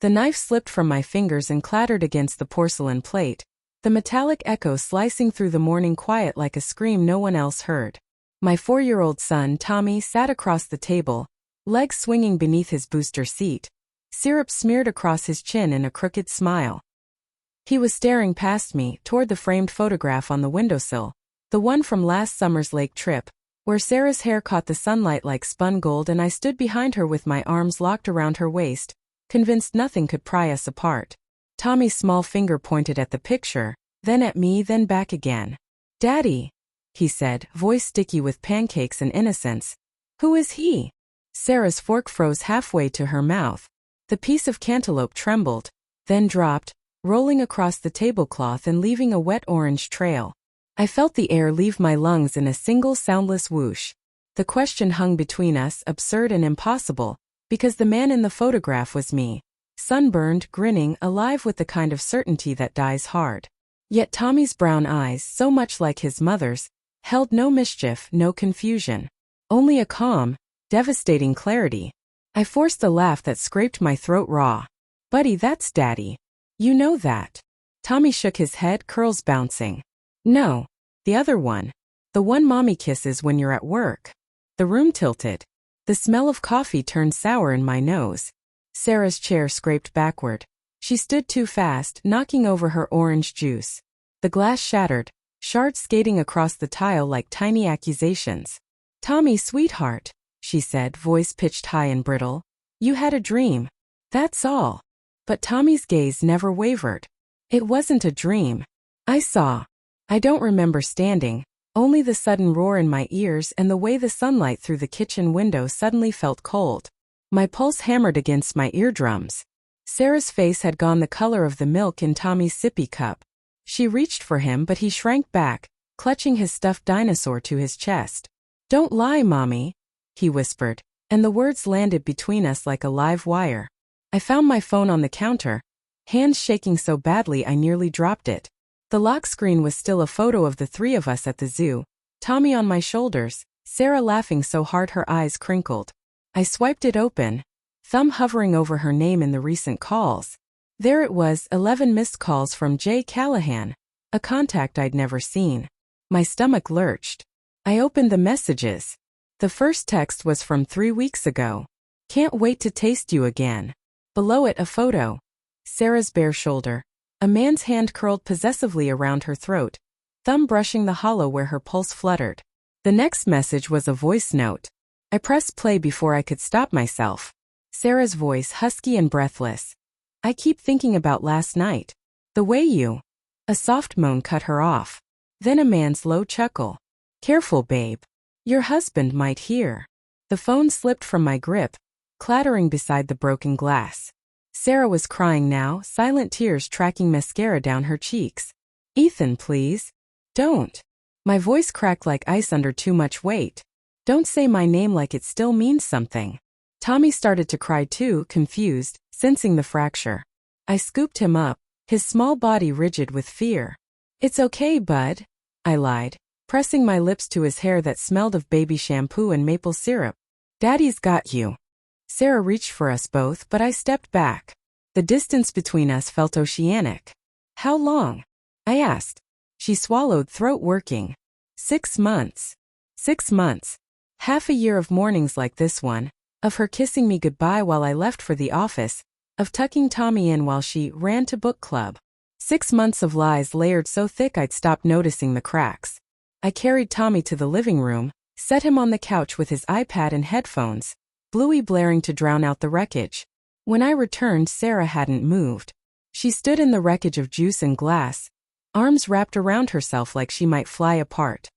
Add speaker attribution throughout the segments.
Speaker 1: The knife slipped from my fingers and clattered against the porcelain plate, the metallic echo slicing through the morning quiet like a scream no one else heard. My 4-year-old son, Tommy, sat across the table, legs swinging beneath his booster seat, syrup smeared across his chin in a crooked smile. He was staring past me, toward the framed photograph on the windowsill, the one from last summer's lake trip, where Sarah's hair caught the sunlight like spun gold, and I stood behind her with my arms locked around her waist, convinced nothing could pry us apart. Tommy's small finger pointed at the picture, then at me, then back again. "Daddy," he said, voice sticky with pancakes and innocence. "Who is he?" Sarah's fork froze halfway to her mouth. The piece of cantaloupe trembled, then dropped, rolling across the tablecloth and leaving a wet orange trail. I felt the air leave my lungs in a single soundless whoosh. The question hung between us, absurd and impossible, because the man in the photograph was me, sunburned, grinning, alive with the kind of certainty that dies hard. Yet Tommy's brown eyes, so much like his mother's, held no mischief, no confusion. Only a calm, devastating clarity. I forced a laugh that scraped my throat raw. "Buddy, that's Daddy. You know that." Tommy shook his head, curls bouncing. "No. The other one. The one Mommy kisses when you're at work." The room tilted. The smell of coffee turned sour in my nose. Sarah's chair scraped backward. She stood too fast, knocking over her orange juice. The glass shattered, shards skating across the tile like tiny accusations. "Tommy, sweetheart," she said, voice pitched high and brittle. "You had a dream. That's all." But Tommy's gaze never wavered. "It wasn't a dream. I saw." I don't remember standing, only the sudden roar in my ears and the way the sunlight through the kitchen window suddenly felt cold. My pulse hammered against my eardrums. Sarah's face had gone the color of the milk in Tommy's sippy cup. She reached for him, but he shrank back, clutching his stuffed dinosaur to his chest. "Don't lie, Mommy," he whispered, and the words landed between us like a live wire. I found my phone on the counter, hands shaking so badly I nearly dropped it. The lock screen was still a photo of the three of us at the zoo, Tommy on my shoulders, Sarah laughing so hard her eyes crinkled. I swiped it open, thumb hovering over her name in the recent calls. There it was, 11 missed calls from Jay Callahan, a contact I'd never seen. My stomach lurched. I opened the messages. The first text was from 3 weeks ago. "Can't wait to taste you again." Below it, a photo. Sarah's bare shoulder. A man's hand curled possessively around her throat, thumb brushing the hollow where her pulse fluttered. The next message was a voice note. I pressed play before I could stop myself. Sarah's voice, husky and breathless. "I keep thinking about last night. The way you..." A soft moan cut her off. Then a man's low chuckle. "Careful, babe. Your husband might hear." The phone slipped from my grip, clattering beside the broken glass. Sarah was crying now, silent tears tracking mascara down her cheeks. "Ethan, please. Don't." My voice cracked like ice under too much weight. "Don't say my name like it still means something." Tommy started to cry too, confused, sensing the fracture. I scooped him up, his small body rigid with fear. "It's okay, bud," I lied, pressing my lips to his hair that smelled of baby shampoo and maple syrup. "Daddy's got you." Sarah reached for us both, but I stepped back. The distance between us felt oceanic. "How long?" I asked. She swallowed, throat working. 6 months. 6 months. Half a year of mornings like this one, of her kissing me goodbye while I left for the office, of tucking Tommy in while she ran to book club. 6 months of lies layered so thick I'd stopped noticing the cracks. I carried Tommy to the living room, set him on the couch with his iPad and headphones, Bluey blaring to drown out the wreckage. When I returned, Sarah hadn't moved. She stood in the wreckage of juice and glass, arms wrapped around herself like she might fly apart.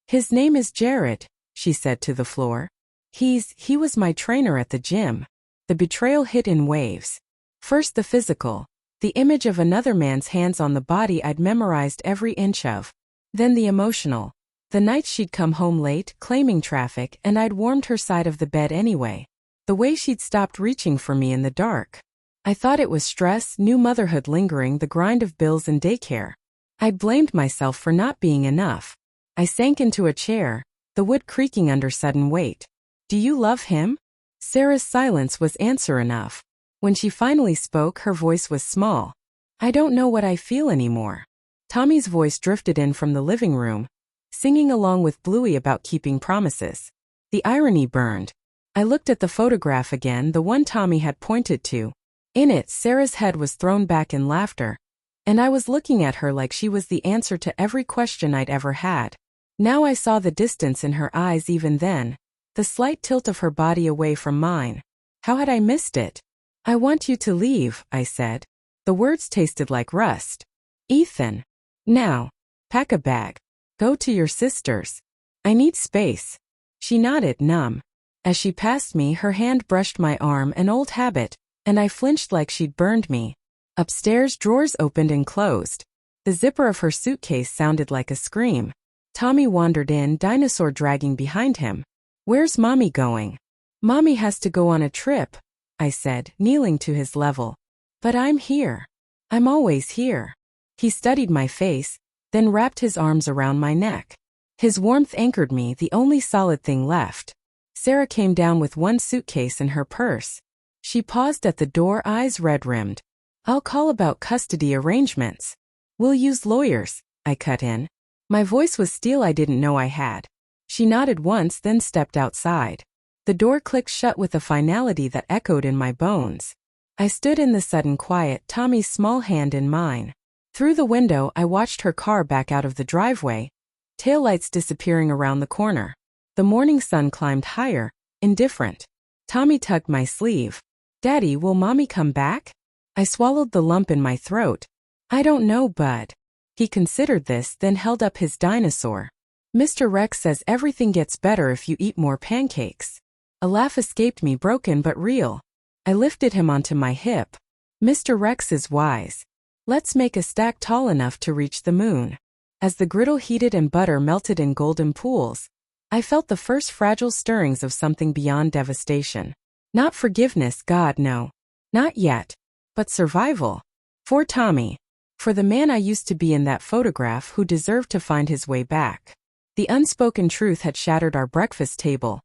Speaker 1: "His name is Jared," she said to the floor. He was my trainer at the gym." The betrayal hit in waves. First the physical, the image of another man's hands on the body I'd memorized every inch of. Then the emotional. The nights she'd come home late, claiming traffic, and I'd warmed her side of the bed anyway. The way she'd stopped reaching for me in the dark. I thought it was stress, new motherhood lingering, the grind of bills and daycare. I blamed myself for not being enough. I sank into a chair, the wood creaking under sudden weight. "Do you love him?" Sarah's silence was answer enough. When she finally spoke, her voice was small. I don't know what I feel anymore. Tommy's voice drifted in from the living room, singing along with Bluey about keeping promises. The irony burned. I looked at the photograph again, the one Tommy had pointed to. In it, Sarah's head was thrown back in laughter, and I was looking at her like she was the answer to every question I'd ever had. Now I saw the distance in her eyes even then, the slight tilt of her body away from mine. How had I missed it? I want you to leave, I said. The words tasted like rust. Ethan. Now. Pack a bag. Go to your sister's. I need space. She nodded, numb. As she passed me, her hand brushed my arm, an old habit, and I flinched like she'd burned me. Upstairs, drawers opened and closed. The zipper of her suitcase sounded like a scream. Tommy wandered in, dinosaur dragging behind him. Where's Mommy going? Mommy has to go on a trip, I said, kneeling to his level. But I'm here. I'm always here. He studied my face, then wrapped his arms around my neck. His warmth anchored me, the only solid thing left. Sarah came down with one suitcase and her purse. She paused at the door, eyes red-rimmed. I'll call about custody arrangements. We'll use lawyers, I cut in. My voice was steel I didn't know I had. She nodded once, then stepped outside. The door clicked shut with a finality that echoed in my bones. I stood in the sudden quiet, Tommy's small hand in mine. Through the window, I watched her car back out of the driveway, taillights disappearing around the corner. The morning sun climbed higher, indifferent. Tommy tugged my sleeve. Daddy, will Mommy come back? I swallowed the lump in my throat. I don't know, bud. He considered this, then held up his dinosaur. Mr. Rex says everything gets better if you eat more pancakes. A laugh escaped me, broken but real. I lifted him onto my hip. Mr. Rex is wise. Let's make a stack tall enough to reach the moon. As the griddle heated and butter melted in golden pools, I felt the first fragile stirrings of something beyond devastation. Not forgiveness, God, no. Not yet. But survival. For Tommy. For the man I used to be in that photograph who deserved to find his way back. The unspoken truth had shattered our breakfast table,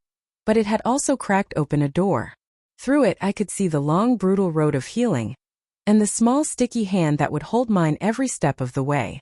Speaker 1: but it had also cracked open a door. Through it I could see the long, brutal road of healing, and the small, sticky hand that would hold mine every step of the way.